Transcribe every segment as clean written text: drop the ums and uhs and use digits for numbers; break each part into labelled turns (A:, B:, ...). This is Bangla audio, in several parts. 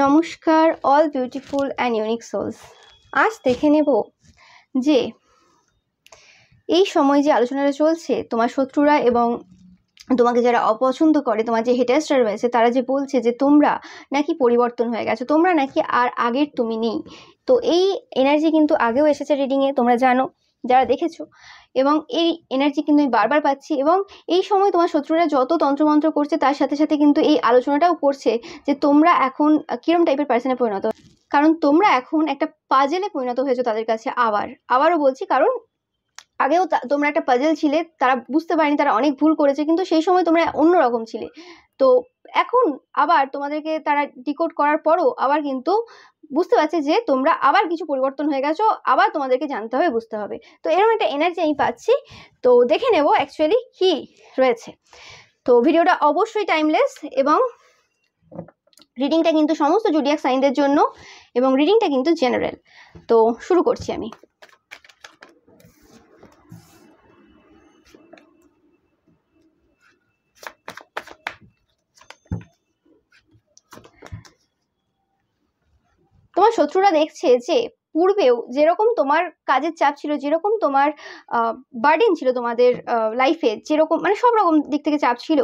A: নমস্কার all beautiful and unique souls. আজ দেখে নেব যে এই সময় যে আলোচনাটা চলছে তোমার শত্রুরা এবং তোমাকে যারা অপছন্দ করে, তোমার যে হেটার্সরা রয়েছে, তারা যে বলছে যে তোমরা নাকি পরিবর্তন হয়ে গেছো, তোমরা নাকি আর আগের তুমি নেই। তো এই এনার্জি কিন্তু আগেও এসেছে রিডিংয়ে, তোমরা জানো যারা দেখেছো, এবং এই এনার্জি কিন্তু আমি বারবার পাচ্ছি। এবং এই সময় তোমার শত্রুরা যত তন্ত্রমন্ত্র করছে তার সাথে সাথে কিন্তু এই আলোচনাটাও করছে যে তোমরা এখন কিরম টাইপের পার্সনে পরিণত, কারণ তোমরা এখন একটা পাজেলে পরিণত হয়েছো তাদের কাছে। আবারও বলছি, কারণ আগেও তোমরা একটা পাজেল ছিলে, তারা বুঝতে পারেনি, তারা অনেক ভুল করেছে, কিন্তু সেই সময় তোমরা অন্যরকম ছিলে। তো এখন আবার তোমাদেরকে তারা ডিকোড করার পরও আবার কিন্তু বুঝতে পারছে যে তোমরা আবার কিছু পরিবর্তন হয়ে গেছো, আবার তোমাদেরকে জানতে হবে, বুঝতে হবে। তো এরকম একটা এনার্জি আমি পাচ্ছি। তো দেখে নেব অ্যাকচুয়ালি কি রয়েছে। তো ভিডিওটা অবশ্যই টাইমলেস, এবং রিডিংটা কিন্তু সমস্ত জোডিয়াক সাইনদের জন্য, এবং রিডিংটা কিন্তু জেনারেল। তো শুরু করছি আমি। তোমার শত্রুরা দেখছে যে পূর্বেও যেরকম তোমার কাজের চাপ ছিল, যেরকম তোমার বার্ডেন ছিল তোমাদের লাইফে, যেরকম মানে সব রকম দিক থেকে চাপ ছিল,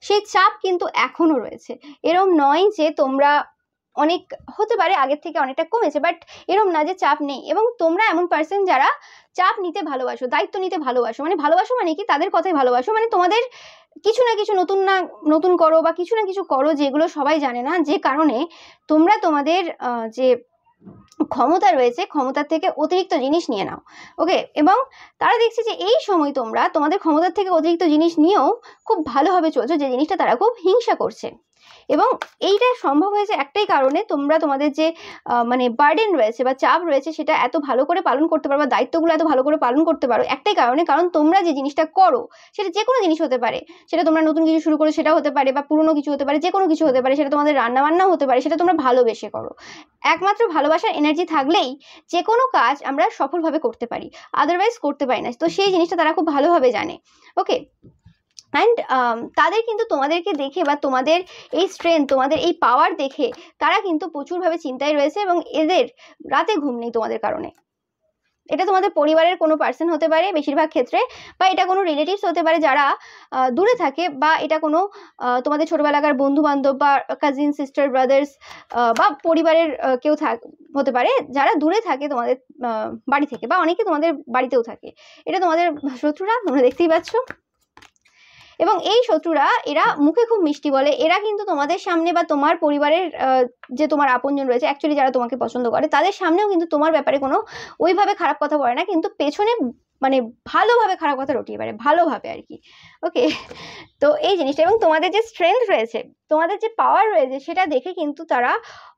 A: সেই চাপ কিন্তু এখনো রয়েছে। এরকম নয় যে তোমরা অনেক, হতে পারে আগের থেকে অনেকটা কমেছে, বাট এরকম না যে চাপ নেই। এবং তোমরা এমন পার্সন যারা চাপ নিতে ভালোবাসো, দায়িত্ব নিতে ভালোবাসো। মানে ভালোবাসো মানে কি, তাদের কথাই ভালোবাসো, মানে তোমাদের কিছু না কিছু নতুন করো, বা কিছু না কিছু করো যেগুলো সবাই জানে না, যে কারণে তোমরা তোমাদের যে ক্ষমতা রয়েছে, ক্ষমতার থেকে অতিরিক্ত জিনিস নিয়ে নাও। ওকে, এবং তারা দেখছে যে এই সময় তোমরা তোমাদের ক্ষমতার থেকে অতিরিক্ত জিনিস নিয়েও খুব ভালোভাবে চলছো, যে জিনিসটা তারা খুব হিংসা করছে। এবং এইটা সম্ভব হয়েছে একটাই কারণে, তোমরা তোমাদের যে মানে বার্ডেন রয়েছে বা চাপ রয়েছে সেটা এত ভালো করে পালন করতে পারো, বা দায়িত্বগুলো এত ভালো করে পালন করতে পারো একটাই কারণে, কারণ তোমরা যে জিনিসটা করো সেটা যে কোনো জিনিস হতে পারে। সেটা তোমরা নতুন কিছু শুরু করো সেটা হতে পারে, বা পুরনো কিছু হতে পারে, যে কোনো কিছু হতে পারে। সেটা তোমাদের রান্নাবান্নাও হতে পারে, সেটা তোমরা ভালোবেসে করো। একমাত্র ভালোবাসার এনার্জি থাকলেই যে কোনো কাজ আমরা সফলভাবে করতে পারি, আদারওয়াইজ করতে পারি না। তো সেই জিনিসটা তারা খুব ভালোভাবে জানে। ওকে, অ্যান্ড তাদের কিন্তু তোমাদেরকে দেখে, বা তোমাদের এই স্ট্রেংথ, তোমাদের এই পাওয়ার দেখে তারা কিন্তু প্রচুরভাবে চিন্তায় রয়েছে, এবং এদের রাতে ঘুম নেই তোমাদের কারণে। এটা তোমাদের পরিবারের কোনো পার্সন হতে পারে বেশিরভাগ ক্ষেত্রে, বা এটা কোনো রিলেটিভস হতে পারে যারা দূরে থাকে, বা এটা কোনো তোমাদের ছোটবেলাকার বন্ধু বান্ধব, বা কাজিন, সিস্টার, ব্রাদার্স, বা পরিবারের কেউ হতে পারে যারা দূরে থাকে তোমাদের বাড়ি থেকে, বা অনেকে তোমাদের বাড়িতেও থাকে। এটা তোমাদের শত্রুরা, তোমরা দেখতেই পাচ্ছ। এবং এই শত্রুরা, এরা মুখে খুব মিষ্টি বলে, এরা কিন্তু তোমাদের সামনে বা তোমার পরিবারের যে তোমার আপনজন রয়েছে, অ্যাকচুয়ালি যারা তোমাকে পছন্দ করে, তাদের সামনেও কিন্তু তোমার ব্যাপারে কোনো ওইভাবে খারাপ কথা বলে না, কিন্তু পেছনে মানে ভালোভাবে খারাপ কথা রটিয়ে পারে, ভালোভাবে আর কি। ওকে, তো এই জিনিসটা, এবং তোমাদের যে স্ট্রেংথ রয়েছে, তোমাদের যে পাওয়ার রয়েছে, সেটা দেখে কিন্তু তারা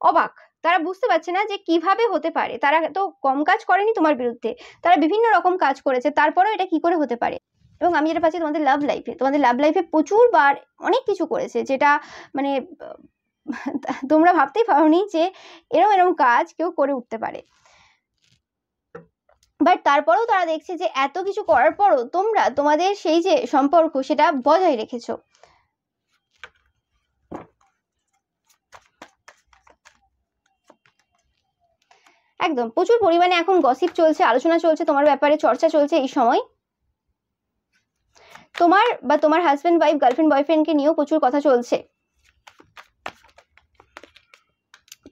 A: অবাক। তারা বুঝতে পারছে না যে কিভাবে হতে পারে। তারা তো কম কাজ করেনি তোমার বিরুদ্ধে, তারা বিভিন্ন রকম কাজ করেছে, তারপরেও এটা কি করে হতে পারে। এবং আমি যেটা পাচ্ছি তোমাদের লাভ লাইফে প্রচুরবার অনেক কিছু করেছে, যেটা মানে তোমরা ভাবতেই পারোনি যে এরম কাজ কেউ করে উঠতে পারে। বাট তারপরেও তারা দেখছে যে এত কিছু করার পরও তোমরা তোমাদের সেই যে সম্পর্ক সেটা বজায় রেখেছো। একদম প্রচুর পরিমাণে এখন গসিপ চলছে, আলোচনা চলছে, তোমার ব্যাপারে চর্চা চলছে এই সময়। তোমার বা তোমার হাজব্যান্ড ওয়াইফ, গার্লফ্রেন্ড বয়ফ্রেন্ডকে নিয়েও প্রচুর কথা চলছে।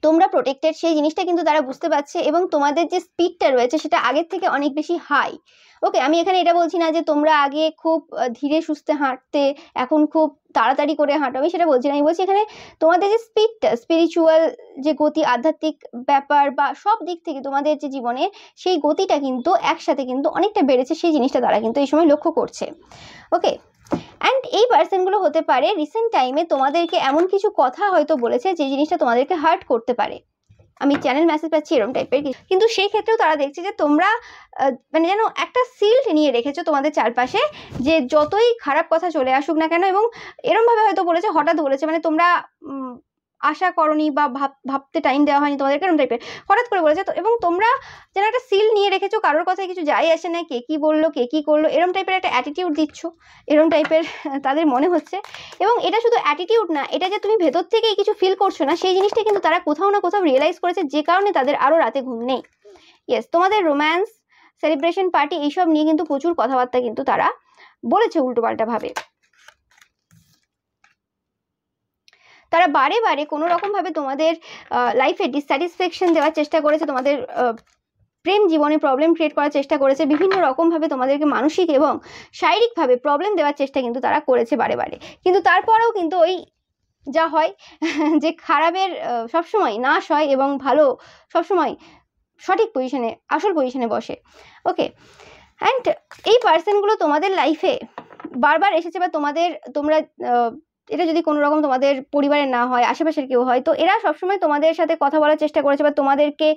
A: তোমরা প্রোটেক্টেড, সেই জিনিসটা কিন্তু তারা বুঝতে পারছে, এবং তোমাদের যে স্পিডটা রয়েছে সেটা আগের থেকে অনেক বেশি হাই। ওকে, আমি এখানে এটা বলছি না যে তোমরা আগে খুব ধীরে সুস্থে হাঁটতে, এখন খুব তাড়াতাড়ি করে হাঁটো, আমি সেটা বলছি না। আমি বলছি এখানে তোমাদের যে স্পিডটা, স্পিরিচুয়াল যে গতি, আধ্যাত্মিক ব্যাপার, বা সব দিক থেকে তোমাদের যে জীবনে সেই গতিটা কিন্তু একসাথে কিন্তু অনেকটা বেড়েছে, সেই জিনিসটা তারা কিন্তু এই সময় লক্ষ্য করছে। ওকে, অ্যান্ড এই পার্সনগুলো হতে পারে রিসেন্ট টাইমে তোমাদেরকে এমন কিছু কথা হয়তো বলেছে যে জিনিসটা তোমাদেরকে হার্ট করতে পারে। আমি চ্যানেল মেসেজ পাচ্ছি এরকম টাইপের, কিন্তু সেই ক্ষেত্রেও তারা দেখছে যে তোমরা মানে যেন একটা সিল্ড নিয়ে রেখেছো তোমাদের চারপাশে, যে যতই খারাপ কথা চলে আসুক না কেন, এবং এরমভাবে হয়তো বলেছে, হঠাৎ বলেছে, মানে তোমরা আশা করনি বা ভাবতে টাইম দেওয়া হয়নি তোমাদেরকে, এরকম টাইপের হঠাৎ করে বলেছে। তো এবং তোমরা যেন একটা সিল নিয়ে রেখেছো, কারোর কথায় কিছু যায় আসে না, কে কি বললো কে কি করলো, এরকম টাইপের একটা অ্যাটিটিউড দিচ্ছ, এরকম টাইপের তাদের মনে হচ্ছে। এবং এটা শুধু অ্যাটিটিউড না, এটা যে তুমি ভেতর থেকেই কিছু ফিল করছো না, সেই জিনিসটা কিন্তু তারা কোথাও না কোথাও রিয়েলাইজ করেছে, যে কারণে তাদের আরও রাতে ঘুম নেই। ইয়েস, তোমাদের রোম্যান্স, সেলিব্রেশন পার্টি এইসব নিয়ে কিন্তু প্রচুর কথাবার্তা কিন্তু তারা বলেছে উল্টোপাল্টা ভাবে। তারা বারে বারে কোনো রকম ভাবে তোমাদের লাইফে ডিসস্যাটিসফ্যাকশন দেওয়ার চেষ্টা করেছে, তোমাদের প্রেম জীবনে প্রবলেম ক্রিয়েট করার চেষ্টা করেছে, বিভিন্ন রকমভাবে তোমাদেরকে মানসিক এবং শারীরিকভাবে প্রবলেম দেওয়ার চেষ্টা কিন্তু তারা করেছে বারে বারে। কিন্তু তারপরেও কিন্তু ওই যা হয় যে খারাপের সবসময় নাশ হয় এবং ভালো সবসময় সঠিক পজিশনে, আসল পজিশনে বসে। ওকে, অ্যান্ড এই পার্সনগুলো তোমাদের লাইফে বারবার এসেছে, বা তোমরা এটা যদি কোনো রকম তোমাদের পরিবারের না হয়, আশেপাশের কেউ হয়, তো এরা সবসময় তোমাদের সাথে কথা বলার চেষ্টা করেছে, বা তোমাদেরকে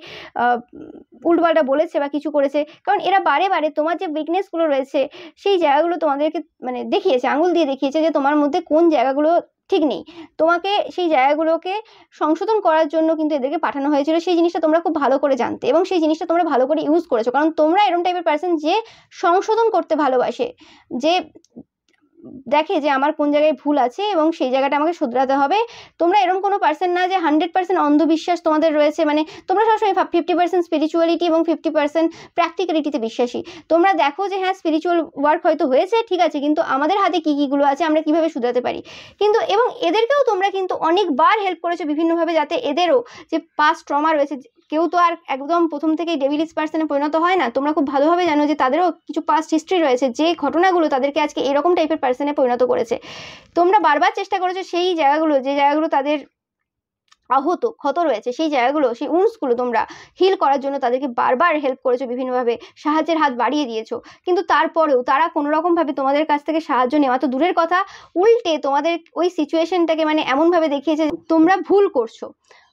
A: উল্টোপাল্টা বলেছে বা কিছু করেছে। কারণ এরা বারে বারে তোমার যে উইকনেসগুলো রয়েছে সেই জায়গাগুলো তোমাদেরকে মানে দেখিয়েছে, আঙুল দিয়ে দেখিয়েছে যে তোমার মধ্যে কোন জায়গাগুলো ঠিক নেই। তোমাকে সেই জায়গাগুলোকে সংশোধন করার জন্য কিন্তু এদেরকে পাঠানো হয়েছিল। সেই জিনিসটা তোমরা খুব ভালো করে জানতে, এবং সেই জিনিসটা তোমরা ভালো করে ইউজ করেছো। কারণ তোমরা এরকম টাইপের পার্সন যে সংশোধন করতে ভালোবাসে, যে দেখে যে আমার কোন জায়গায় ভুল আছে এবং সেই জায়গাটা আমাকে শুধরাতে হবে। তোমরা এরকম কোনো পার্সন না যে 100% অন্ধবিশ্বাস তোমাদের রয়েছে, মানে তোমরা সবসময় 50% স্পিরিচুয়ালিটি এবং 50% প্র্যাকটিক্যালিটিতে বিশ্বাসী। তোমরা দেখো যে হ্যাঁ, স্পিরিচুয়াল ওয়ার্ক হয়তো হয়েছে, ঠিক আছে, কিন্তু আমাদের হাতে কী কীগুলো আছে, আমরা কীভাবে শুধরাতে পারি। কিন্তু এবং এদেরকেও তোমরা কিন্তু অনেকবার হেল্প করেছো বিভিন্নভাবে, যাতে এদেরও যে পাস্ট ট্রমা রয়েছে, কেউ তো আর একদম প্রথম থেকেই ডেভিলিস পার্সনে পরিণত হয় না। তোমরা খুব ভালোভাবে জানো যে তাদেরও কিছু পাস্ট হিস্ট্রি রয়েছে, যে ঘটনাগুলো তাদেরকে আজকে এরকম টাইপের পার্সনে পরিণত করেছে। তোমরা বারবার চেষ্টা করেছো সেই জায়গাগুলো, যে জায়গাগুলো তাদের আহত ক্ষত রয়েছে, সেই জায়গাগুলো, সেই উন্সগুলো তোমরা হিল করার জন্য তাদেরকে বারবার হেল্প করেছো, বিভিন্নভাবে সাহায্যের হাত বাড়িয়ে দিয়েছো। কিন্তু তারপরেও তারা কোনো রকমভাবে তোমাদের কাছ থেকে সাহায্য নেওয়া তো দূরের কথা, উল্টে তোমাদের ওই সিচুয়েশনটাকে মানে এমনভাবে দেখিয়েছে তোমরা ভুল করছো।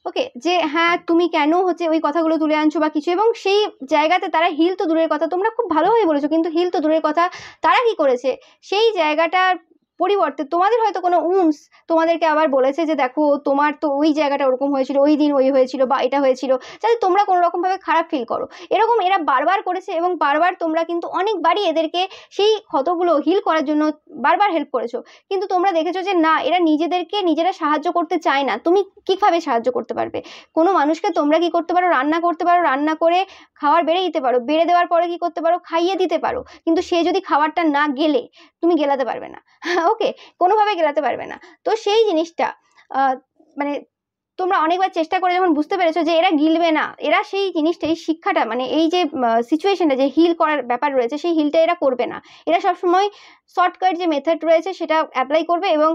A: ওকে, যে হ্যাঁ তুমি কেন হচ্ছে ওই কথাগুলো তুলে আনছো বা কিছু, এবং সেই জায়গাতে তারা হিল তো দূরের কথা, তোমরা খুব ভালোভাবে বলেছো, কিন্তু হিল তো দূরের কথা, তারা কি করেছে সেই জায়গাটার পরিবর্তে তোমাদের হয়তো কোনো উন্স তোমাদেরকে আবার বলেছে যে দেখো তোমার তো ওই জায়গাটা ওরকম হয়েছিল, ওই দিন ওই হয়েছিল বা এটা হয়েছিল, যাতে তোমরা কোনো রকমভাবে খারাপ ফিল করো। এরকম এরা বারবার করেছে, এবং বারবার তোমরা কিন্তু অনেকবারই এদেরকে সেই ক্ষতগুলো হিল করার জন্য বারবার হেল্প করেছো। কিন্তু তোমরা দেখেছো যে না, এরা নিজেদেরকে নিজেরা সাহায্য করতে চায় না। তুমি কীভাবে সাহায্য করতে পারবে কোনো মানুষকে? তোমরা কি করতে পারো? রান্না করতে পারো, রান্না করে খাবার বেড়ে দিতে পারো, বেড়ে দেওয়ার পরে কি করতে পারো? খাইয়ে দিতে পারো। কিন্তু সে যদি খাবারটা না গেলে তুমি গেলাতে পারবে না, ওকে, কোনোভাবে গেলাতে পারবে না। তো সেই জিনিসটা মানে তোমরা অনেকবার চেষ্টা করে যখন বুঝতে পেরেছো যে এরা গিলবে না, এরা সেই জিনিসটা, এই শিক্ষাটা, মানে এই যে সিচুয়েশনটা যে হিল করার ব্যাপার রয়েছে, সেই হিলটা এরা করবে না। এরা সবসময় শর্টকাট যে মেথড রয়েছে সেটা অ্যাপ্লাই করবে, এবং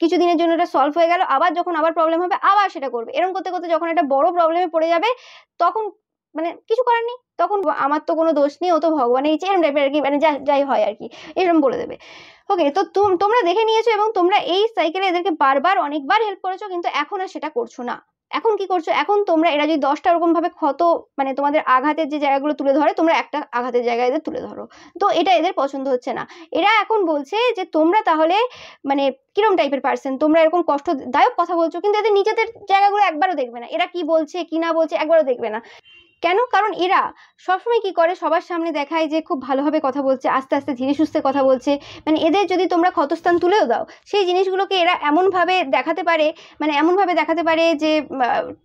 A: কিছুদিনের জন্য এটা সলভ হয়ে গেল, আবার যখন আবার প্রবলেম হবে আবার সেটা করবে। এরকম করতে করতে যখন একটা বড় প্রবলেমে পড়ে যাবে, তখন মানে কিছু করার নেই, তখন আমার তো কোনো দোষ নেই, ও তো ভগবানের ইচ্ছে, এরকম টাইপের আর কি, মানে যাই হয় আর কি, এরকম বলে দেবে। ওকে, তো তোমরা দেখে নিয়েছো, এবং তোমরা এই সাইকেলে এদেরকে বারবার অনেকবার হেল্প করেছো, কিন্তু এখন আর সেটা করছো না। এখন কি করছো? এখন তোমরা, এরা যদি 10টা ওরকম ভাবে ক্ষত, মানে তোমাদের আঘাতের যে জায়গাগুলো তুলে ধরে, তোমরা একটা আঘাতের জায়গায় এদের তুলে ধরো। তো এটা এদের পছন্দ হচ্ছে না। এরা এখন বলছে যে তোমরা তাহলে মানে কিরম টাইপের পার্সন, তোমরা এরকম কষ্টদায়ক কথা বলছো, কিন্তু এদের নিজেদের জায়গাগুলো একবারও দেখবে না। এরা কি বলছে কি না বলছে একবারও দেখবে না। কেন? কারণ এরা সবসময় কি করে, সবার সামনে দেখায় যে খুব ভালোভাবে কথা বলছে, আস্তে আস্তে ধীরে সুস্থে কথা বলছে। মানে এদের যদি তোমরা ক্ষতস্থান তুলেও দাও, সেই জিনিসগুলোকে এরা এমনভাবে দেখাতে পারে, মানে এমনভাবে দেখাতে পারে যে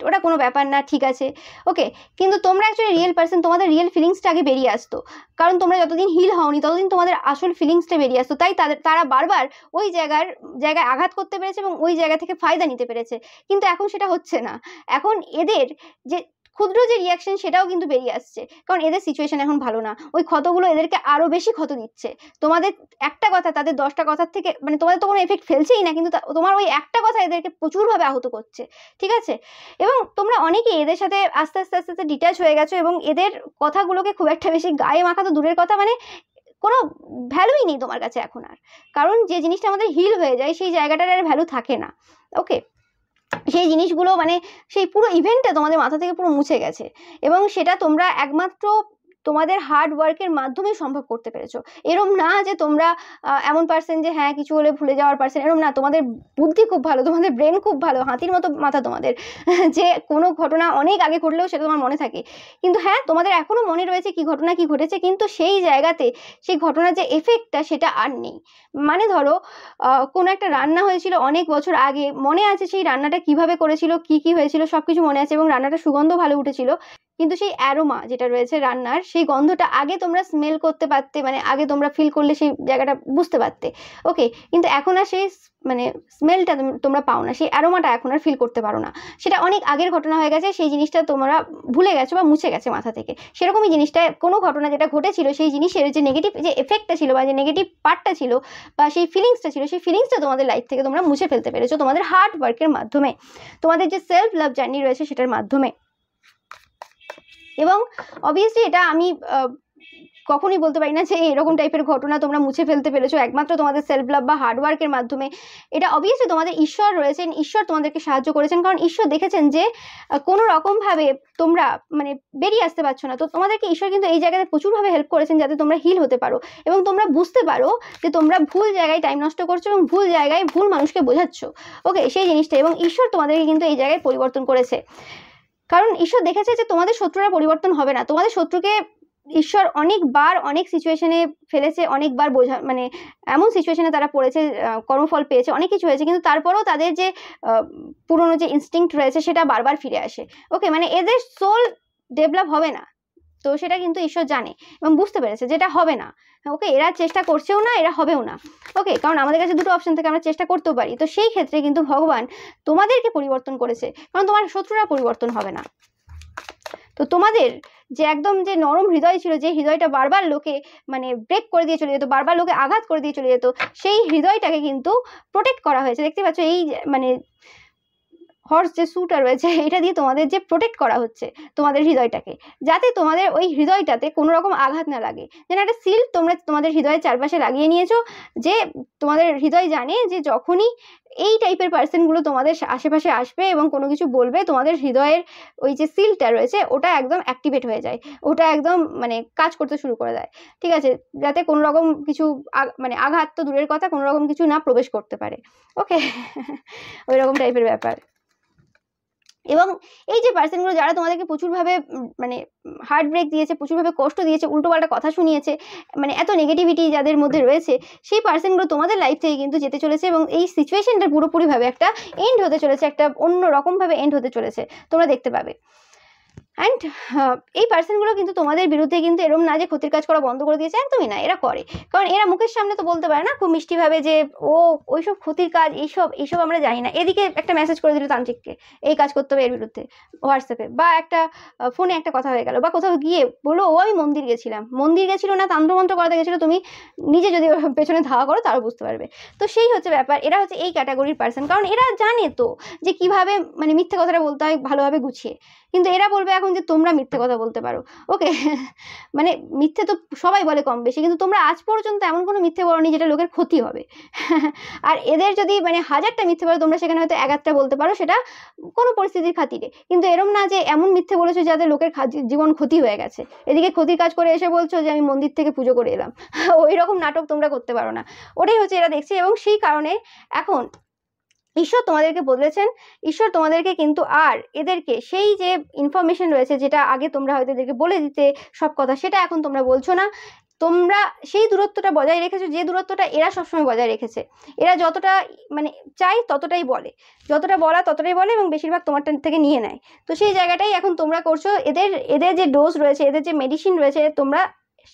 A: ওটা কোনো ব্যাপার না, ঠিক আছে, ওকে। কিন্তু তোমরা অ্যাকচুয়ালি রিয়েল পার্সন, তোমাদের রিয়েল ফিলিংসটা আগে বেরিয়ে আসতো। কারণ তোমরা যতদিন হিল হওনি ততদিন তোমাদের আসল ফিলিংসটা বেরিয়ে আসতো। তাই তারা বারবার ওই জায়গায় আঘাত করতে পেরেছে এবং ওই জায়গা থেকে ফায়দা নিতে পেরেছে। কিন্তু এখন সেটা হচ্ছে না। এখন এদের যে ক্ষুদ্র যে রিয়াকশন, সেটাও কিন্তু বেরিয়ে আসছে, কারণ এদের সিচুয়েশন এখন ভালো না। ওই ক্ষতগুলো এদেরকে আরো বেশি ক্ষত দিচ্ছে। তোমাদের একটা কথা তাদের 10টা কথার থেকে, মানে তোমাদের তো কোনো এফেক্ট ফেলছেই না, কিন্তু তোমার ওই একটা কথা এদেরকে প্রচুরভাবে আহত করছে, ঠিক আছে। এবং তোমরা অনেকেই এদের সাথে আস্তে আস্তে আস্তে আস্তে ডিট্যাচ হয়ে গেছো, এবং এদের কথাগুলোকে খুব একটা বেশি গায়ে মাখা তো দূরের কথা, মানে কোনো ভ্যালুই নেই তোমার কাছে এখন আর। কারণ যে জিনিসটা আমাদের হিল হয়ে যায়, সেই জায়গাটার আর ভ্যালু থাকে না, ওকে। সেই জিনিসগুলো মানে সেই পুরো ইভেন্টটা তোমাদের মাথা থেকে পুরো মুছে গেছে, এবং সেটা তোমরা একমাত্র তোমাদের হার্ড ওয়ার্কের মাধ্যমে সম্ভব করতে পেরেছো। এরম না যে তোমরা এমন পার্সন যে হ্যাঁ কিছু হলে ভুলে যাওয়ার পার্সন, এরম না। তোমাদের বুদ্ধি খুব ভালো, তোমাদের ব্রেন খুব ভালো, হাতির মতো মাথা তোমাদের, যে কোনো ঘটনা অনেক আগে ঘটলেও সেটা তোমার মনে থাকে। কিন্তু হ্যাঁ তোমাদের এখনো মনে রয়েছে কি ঘটনা কি ঘটেছে, কিন্তু সেই জায়গাতে সেই ঘটনার যে এফেক্টটা সেটা আর নেই। মানে ধরো কোনো একটা রান্না হয়েছিল অনেক বছর আগে, মনে আছে সেই রান্নাটা কিভাবে করেছিল, কি কি হয়েছিল সবকিছু মনে আছে, এবং রান্নাটা সুগন্ধ ভালো উঠেছিল, কিন্তু সেই অ্যারোমা যেটা রয়েছে রান্নার, সেই গন্ধটা আগে তোমরা স্মেল করতে পারতে, মানে আগে তোমরা ফিল করলে সেই জায়গাটা বুঝতে পারতে। ওকে, কিন্তু এখন আর সেই মানে স্মেলটা তোমরা পাও না, সেই অ্যারোমাটা এখন আর ফিল করতে পারো না। সেটা অনেক আগের ঘটনা হয়ে গেছে, সেই জিনিসটা তোমরা ভুলে গেছো বা মুছে গেছে মাথা থেকে। সেরকমই জিনিসটা, কোনো ঘটনা যেটা ঘটেছিল সেই জিনিসের যে নেগেটিভ যে এফেক্টটা ছিল বা যে নেগেটিভ পার্টটা ছিল বা সেই ফিলিংসটা ছিল, সেই ফিলিংসটা তোমাদের লাইফ থেকে তোমরা মুছে ফেলতে পেরেছো তোমাদের হার্ড ওয়ার্কের মাধ্যমে, তোমাদের যে সেলফ লাভ জার্নি রয়েছে সেটার মাধ্যমে। এবং অবভিয়াসলি এটা আমি কখনোই বলতে পারি না যে এরকম টাইপের ঘটনা তোমরা মুছে ফেলতে পেরেছো একমাত্র তোমাদের সেলফ লাভ বা হার্ডওয়ার্কের মাধ্যমে। এটা অবভিয়াসলি তোমাদের ঈশ্বর রয়েছেন, ঈশ্বর তোমাদেরকে সাহায্য করেছেন, কারণ ঈশ্বর দেখেছেন যে কোনো রকমভাবে তোমরা মানে বেরিয়ে আসতে পারছো না। তো তোমাদেরকে ঈশ্বর কিন্তু এই জায়গাতে প্রচুরভাবে হেল্প করেছেন যাতে তোমরা হিল হতে পারো এবং তোমরা বুঝতে পারো যে তোমরা ভুল জায়গায় টাইম নষ্ট করছো এবং ভুল জায়গায় ভুল মানুষকে বোঝাচ্ছ। ওকে, সেই জিনিসটা, এবং ঈশ্বর তোমাদেরকে কিন্তু এই জায়গায় পরিবর্তন করেছে, কারণ ঈশ্বর দেখেছে যে তোমাদের শত্রুরা পরিবর্তন হবে না। তোমাদের শত্রুকে ঈশ্বর অনেকবার অনেক সিচুয়েশনে ফেলেছে, অনেকবার বোঝা মানে এমন সিচুয়েশনে তারা পড়েছে, কর্মফল পেয়েছে, অনেক কিছু হয়েছে, কিন্তু তারপরেও তাদের যে পুরনো যে ইনস্টিংক্ট রয়েছে সেটা বারবার ফিরে আসে। ওকে, মানে এদের সোল ডেভেলপ হবে না, তো সেটা কিন্তু ঈশ্বর জানে এবং বুঝতে পেরেছে যেটা হবে না। ওকে, এরা চেষ্টা করছেও না, এরা হবেও না। ওকে, কারণ আমাদের কাছে দুটো অপশন থেকে আমরা চেষ্টা করতেও পারি। তো সেই ক্ষেত্রে কিন্তু ভগবান তোমাদেরকে পরিবর্তন করেছে, কারণ তোমার শত্রুরা পরিবর্তন হবে না। তো তোমাদের যে একদম যে নরম হৃদয় ছিল, যে হৃদয়টা বারবার লোকে মানে ব্রেক করে দিয়ে চলে যেত, বারবার লোকে আঘাত করে দিয়ে চলে যেত, সেই হৃদয়টাকে কিন্তু প্রোটেক্ট করা হয়েছে। দেখতে পাচ্ছ এই মানে হর্স যে স্যুটা রয়েছে এটা দিয়ে তোমাদের যে প্রোটেক্ট করা হচ্ছে তোমাদের হৃদয়টাকে, যাতে তোমাদের ওই হৃদয়টাতে কোনো রকম আঘাত না লাগে। যেন একটা সিল তোমরা তোমাদের হৃদয়ের চারপাশে লাগিয়ে নিয়েছো, যে তোমাদের হৃদয় জানে যে যখনই এই টাইপের পার্সনগুলো তোমাদের আশেপাশে আসবে এবং কোনো কিছু বলবে, তোমাদের হৃদয়ের ওই যে সিলটা রয়েছে ওটা একদম অ্যাক্টিভেট হয়ে যায়, ওটা একদম মানে কাজ করতে শুরু করে দেয়। ঠিক আছে, যাতে কোনো রকম কিছু মানে আঘাত তো দূরের কথা, কোনো রকম কিছু না প্রবেশ করতে পারে। ওকে, ওই রকম টাইপের ব্যাপার। এবং এই যে পার্সনগুলো যারা তোমাদেরকে প্রচুরভাবে মানে হার্ট ব্রেক দিয়েছে, প্রচুরভাবে কষ্ট দিয়েছে, উল্টোপাল্টা কথা শুনিয়েছে, মানে এত নেগেটিভিটি যাদের মধ্যে রয়েছে, সেই পার্সনগুলো তোমাদের লাইফ থেকে কিন্তু যেতে চলেছে এবং এই সিচুয়েশনটা পুরোপুরিভাবে একটা এন্ড হতে চলেছে, একটা অন্য রকমভাবে এন্ড হতে চলেছে, তোমরা দেখতে পাবে। অ্যান্ড এই পার্সনগুলো কিন্তু তোমাদের বিরুদ্ধে কিন্তু এরম না যে ক্ষতির কাজ করা বন্ধ করে দিয়েছে, একদমই না, এরা করে। কারণ এরা মুখের সামনে তো বলতে পারে না খুব মিষ্টিভাবে যে ও ওইসব ক্ষতির কাজ এইসব আমরা জানি না। এদিকে একটা মেসেজ করে দিল তান্ত্রিককে এই কাজ করতে হবে এর বিরুদ্ধে হোয়াটসঅ্যাপে, বা একটা ফোনে একটা কথা হয়ে গেল, বা কোথাও গিয়ে বলো ও আমি মন্দির গেছিলাম, মন্দির গেছিল না তন্ত্রমন্ত্র করাতে গেছিলো, তুমি নিজে যদি পেছনে ধাওয়া করো তারও বুঝতে পারবে। তো সেই হচ্ছে ব্যাপার, এরা হচ্ছে এই ক্যাটাগরির পার্সন, কারণ এরা জানে তো যে কিভাবে মানে মিথ্যে কথাটা বলতে হয় ভালোভাবে গুছিয়ে। কিন্তু এরা বলবে এখন যে তোমরা মিথ্যে কথা বলতে পারো। ওকে, মানে মিথ্যে তো সবাই বলে কম বেশি, কিন্তু তোমরা আজ পর্যন্ত এমন কোনো মিথ্যে বলোনি যেটা লোকের ক্ষতি হবে। আর এদের যদি মানে 1000টা মিথ্যে বলো, তোমরা সেখানে হয়তো 1-1টা বলতে পারো, সেটা কোনো পরিস্থিতির খাতিরে। কিন্তু এরম না যে এমন মিথ্যে বলেছো যাতে লোকের জীবন ক্ষতি হয়ে গেছে, এদিকে ক্ষতির কাজ করে এসে বলছো যে আমি মন্দির থেকে পুজো করে এলাম। ওই রকম নাটক তোমরা করতে পারো না। ওটাই হচ্ছে এরা দেখছে, এবং সেই কারণে এখন ঈশ্বর তোমাদেরকে বদলেছেন। ঈশ্বর তোমাদেরকে কিন্তু আর এদেরকে সেই যে ইনফরমেশন রয়েছে যেটা আগে তোমরা হয়তো এদেরকে বলে দিতে সব কথা, সেটা এখন তোমরা বলছো না। তোমরা সেই দূরত্বটা বজায় রেখেছো, যে দূরত্বটা এরা সবসময় বজায় রেখেছে। এরা যতটা মানে চাই ততটাই বলে, যতটা বলা ততটাই বলে, এবং বেশিরভাগ তোমারটা থেকে নিয়ে নেয়। তো সেই জায়গাটাই এখন তোমরা করছো, এদের যে ডোজ রয়েছে, এদের যে মেডিসিন রয়েছে, তোমরা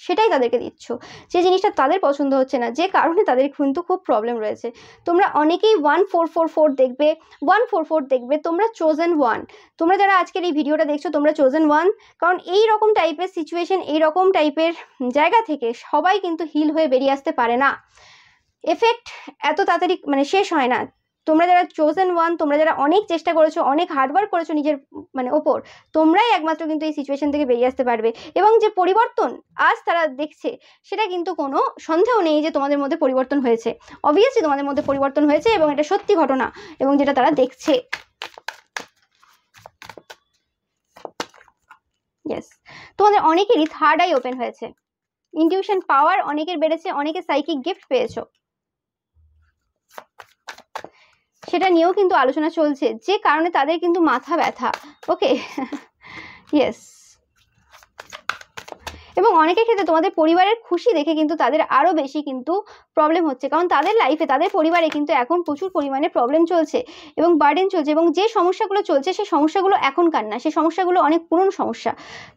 A: সেটাই তাদেরকে দিচ্ছ। যে জিনিসটা তাদের পছন্দ হচ্ছে না, যে কারণে তাদের কিন্তু খুব প্রবলেম রয়েছে। তোমরা অনেকেই 1444 দেখবে, 144 দেখবে, তোমরা চোজেন ওয়ান। তোমরা যারা আজকের এই ভিডিওটা দেখছো তোমরা চোজেন ওয়ান, কারণ এই রকম টাইপের সিচুয়েশন, এই রকম টাইপের জায়গা থেকে সবাই কিন্তু হিল হয়ে বেরিয়ে আসতে পারে না। এফেক্ট এত তাড়াতাড়ি মানে শেষ হয় না। তোমরা যারা চোজেন ওয়ান, তোমরা যারা অনেক চেষ্টা করেছো, অনেক হার্ডওয়ার্ক করেছো নিজের মানে ওপর, তোমরাই একমাত্র কিন্তু এই সিচুয়েশন থেকে বেরিয়ে আসতে পারবে। এবং যে পরিবর্তন আজ তারা দেখছে, সেটা কিন্তু কোনো সন্দেহ নেই যে তোমাদের মধ্যে পরিবর্তন হয়েছে। অবভিয়াসলি তোমাদের মধ্যে পরিবর্তন হয়েছে এবং এটা সত্যি ঘটনা, এবং যেটা তারা দেখছে। ইয়েস, তোমাদের অনেকেরই থার্ড আই ওপেন হয়েছে, ইনটিউশন পাওয়ার অনেকের বেড়েছে, অনেকে সাইকিক গিফট পেয়েছো, সেটা নিয়েও কিন্তু আলোচনা চলছে, যে কারণে তাদের কিন্তু মাথা ব্যথা। ওকে, ইয়েস, এবং অনেকের ক্ষেত্রে তোমাদের পরিবারের খুশি দেখে কিন্তু তাদের আরো বেশি কিন্তু প্রবলেম হচ্ছে, কারণ তাদের লাইফে তাদের পরিবারে কিন্তু এখন প্রচুর পরিমাণে প্রবলেম চলছে এবং বার্ডেন চলছে, এবং যে সমস্যাগুলো চলছে সেই সমস্যাগুলো এখনকার না, সেই সমস্যাগুলো অনেক পুরনো সমস্যা,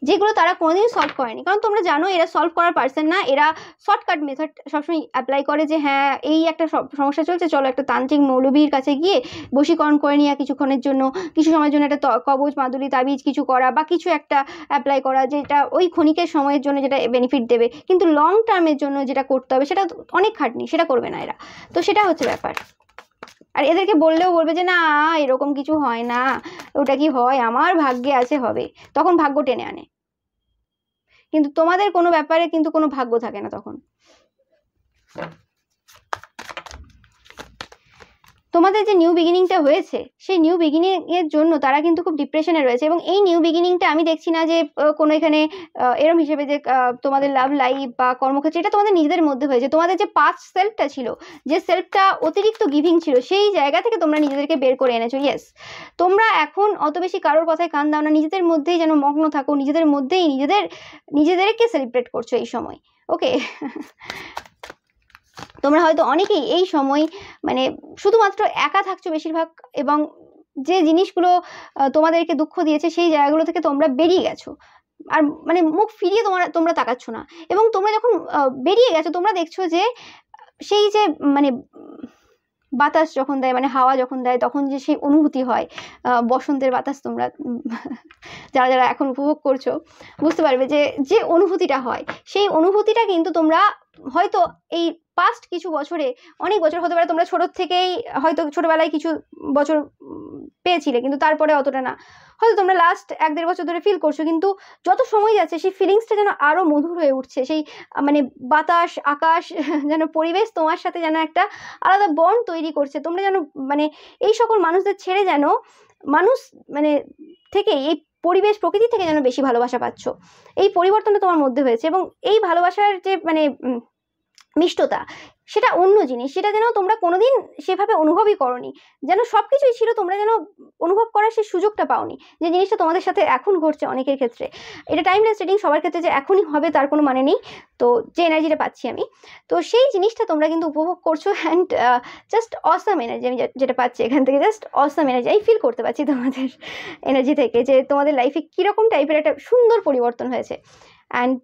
A: যেগুলো তারা কোনোদিন সলভ করেনি। কারণ তোমরা জানো এরা সলভ করার পার্সন না, এরা শর্টকাট মেথড সবসময় অ্যাপ্লাই করে, যে হ্যাঁ এই একটা সমস্যা চলছে, চলো একটা তান্ত্রিক মৌলবীর কাছে গিয়ে বশীকরণ করে নিয়ে কিছুক্ষণের জন্য, কিছু সময়ের জন্য একটা কবজ মাদুলি তাবিজ কিছু করা বা কিছু একটা অ্যাপ্লাই করা, যেটা ওই ক্ষণিকের সময়ের জন্য যেটা বেনিফিট দেবে, কিন্তু লং টার্মের জন্য যেটা করতে হবে সেটা অনেক খাটনি, সেটা করবে না এরা। তো সেটা হচ্ছে ব্যাপার। আর এদেরকে বললেও বলবে যে না এরকম কিছু হয় না, ওটা কি হয়, আমার ভাগ্যে আছে হবে, তখন ভাগ্য টেনে আনে, কিন্তু তোমাদের কোনো ব্যাপারে কিন্তু কোনো ভাগ্য থাকে না তখন। তোমাদের যে নিউ বিগিনিংটা হয়েছে সেই নিউ বিগিনিং এর জন্য তারা কিন্তু খুব ডিপ্রেশনে রয়েছে, এবং এই নিউ বিগিনিংটা আমি দেখছি না যে কোনো এখানে এরম হিসেবে যে তোমাদের লাভ লাইফ বা কর্মক্ষেত্রে, এটা তোমাদের নিজেদের মধ্যে হয়েছে। তোমাদের যে পাস্ট সেলফটা ছিল, যে সেলফটা অতিরিক্ত গিভিং ছিল, সেই জায়গা থেকে তোমরা নিজেদেরকে বের করে এনেছো। ইয়েস, তোমরা এখন অত বেশি কারোর কথায় কান দাও না, নিজেদের মধ্যেই যেন মগ্ন থাকো, নিজেদের মধ্যেই নিজেদেরকে সেলিব্রেট করছো এই সময়। ওকে, তোমরা হয়তো অনেকেই এই সময় মানে শুধুমাত্র একা থাকছো বেশিরভাগ, এবং যে জিনিসগুলো তোমাদেরকে দুঃখ দিয়েছে সেই জায়গাগুলো থেকে তোমরা বেরিয়ে গেছো, আর মানে মুখ ফিরিয়ে তোমরা তাকাচ্ছ না, এবং তোমরা যখন বেরিয়ে গেছো তোমরা দেখছো যে সেই যে মানে বাতাস যখন দেয়, মানে হাওয়া যখন দেয়, তখন যে সেই অনুভূতি হয়, বসন্তের বাতাস, তোমরা যারা যারা এখন উপভোগ করছো বুঝতে পারবে যে যে অনুভূতিটা হয়, সেই অনুভূতিটা কিন্তু তোমরা হয়তো এই পাস্ট কিছু বছরে, অনেক বছর হতে পারে তোমরা ছোট থেকেই হয়তো ছোটবেলায় কিছু বছর পেয়েছিলে, কিন্তু তারপরে অতটা না, হয়তো তোমরা লাস্ট 1-1.5 বছর ধরে ফিল করছো, কিন্তু যত সময় যাচ্ছে সেই ফিলিংসটা যেন আরো মধুর হয়ে উঠছে, সেই মানে বাতাস আকাশ যেন পরিবেশ তোমার সাথে যেন একটা আলাদা বন্ড তৈরি করছে, তোমরা যেন মানে এই সকল মানুষদের ছেড়ে যেন মানুষ মানে থেকে এই পরিবেশ প্রকৃতি থেকে যেন বেশি ভালোবাসা পাচ্ছ। এই পরিবর্তনটা তোমার মধ্যে হয়েছে, এবং এই ভালোবাসার যে মানে মিষ্টতা, সেটা অন্য জিনিস, সেটা যেন তোমরা কোনোদিন সেভাবে অনুভবই করনি, যেন সবকিছুই ছিল, তোমরা যেন অনুভব করার সেই সুযোগটা পাওনি, যে জিনিসটা তোমাদের সাথে এখন ঘটছে অনেকের ক্ষেত্রে। এটা টাইমলেস রিডিং, সবার ক্ষেত্রে যে এখনই হবে তার কোনো মানে নেই, তো যে এনার্জিটা পাচ্ছি আমি, তো সেই জিনিসটা তোমরা কিন্তু উপভোগ করছো, অ্যান্ড জাস্ট অসাম এনার্জি আমি যেটা পাচ্ছি এখান থেকে, জাস্ট অসাম এনার্জি আমি ফিল করতে পারছি তোমাদের এনার্জি থেকে, যে তোমাদের লাইফে কীরকম টাইপের একটা সুন্দর পরিবর্তন হয়েছে। অ্যান্ড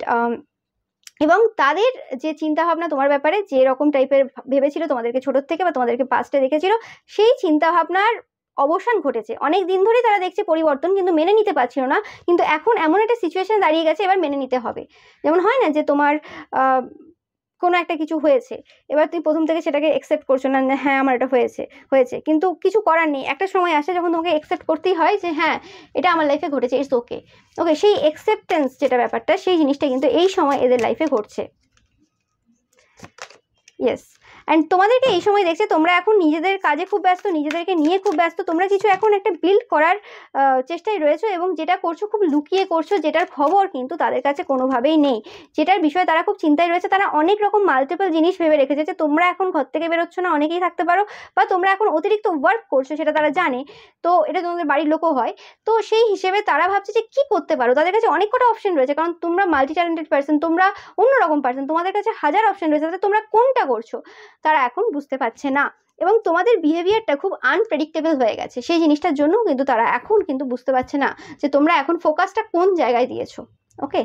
A: এবং তাদের যে চিন্তাভাবনা তোমার ব্যাপারে যে রকম টাইপের ভেবেছিল তোমাদেরকে ছোটোর থেকে, বা তোমাদেরকে পাস্টে দেখেছিল, সেই চিন্তাভাবনার অবসান ঘটেছে। অনেক দিন ধরেই তারা দেখছে পরিবর্তন, কিন্তু মেনে নিতে পারছিল না, কিন্তু এখন এমন একটা সিচুয়েশন দাঁড়িয়ে গেছে, এবার মেনে নিতে হবে। যেমন হয় না যে তোমার কোনো একটা কিছু হয়েছে, এবার তুই প্রথম থেকে সেটাকে অ্যাকসেপ্ট করছো না, হ্যাঁ আমার এটা হয়েছে, কিন্তু কিছু করার নেই, একটা সময় আসে যখন তোমাকে অ্যাকসেপ্ট করতেই হয় যে হ্যাঁ এটা আমার লাইফে ঘটেছে, ইটস ওকে। ওকে, সেই অ্যাকসেপ্টেন্স যেটা ব্যাপারটা, সেই জিনিসটা কিন্তু এই সময় এদের লাইফে ঘটছে। ইয়েস, অ্যান্ড তোমাদেরকে এই সময় দেখছে তোমরা এখন নিজেদের কাজে খুব ব্যস্ত, নিজেদেরকে নিয়ে খুব ব্যস্ত, তোমরা কিছু এখন একটা বিল্ড করার চেষ্টায় রয়েছো, এবং যেটা করছো খুব লুকিয়ে করছো, যেটার খবর কিন্তু তাদের কাছে কোনোভাবেই নেই, যেটার বিষয়ে তারা খুব চিন্তায় রয়েছে। তারা অনেক রকম মাল্টিপল জিনিস ভেবে রেখেছে, যে তোমরা এখন ঘর থেকে বেরোচ্ছ না, অনেকেই থাকতে পারো, বা তোমরা এখন অতিরিক্ত ওয়ার্ক করছো, সেটা তারা জানে, তো এটা তোমাদের বাড়ির লোকও হয়, তো সেই হিসেবে তারা ভাবছে যে কি করতে পারো, তাদের কাছে অনেক কটা অপশন রয়েছে, কারণ তোমরা মাল্টি ট্যালেন্টেড পার্সন, তোমরা অন্যরকম পার্সন, তোমাদের কাছে হাজার অপশন রয়েছে, তাহলে তোমরা কোনটা করছো তারা এখন বুঝতে পারছে না, এবং তোমাদের বিহেভিয়ারটা খুব আনপ্রেডিক্টেবল হয়ে গেছে, সেই জিনিসটার জন্য কিন্তু তারা এখন কিন্তু বুঝতে পারছে না যে তোমরা এখন ফোকাসটা কোন জায়গায় দিয়েছো। ওকে,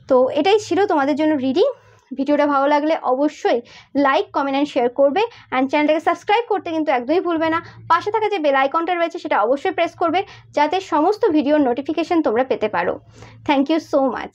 A: তো এটাই ছিল তোমাদের জন্য রিডিং। ভিডিওটা ভালো লাগলে অবশ্যই লাইক কমেন্ট অ্যান্ড শেয়ার করবে, অ্যান্ড চ্যানেলটাকে সাবস্ক্রাইব করতে কিন্তু একদমই ভুলবে না। পাশে থাকা যে বেল আইকনটা রয়েছে সেটা অবশ্যই প্রেস করবে, যাতে সমস্ত ভিডিওর নোটিফিকেশন তোমরা পেতে পারো। Thank you so much.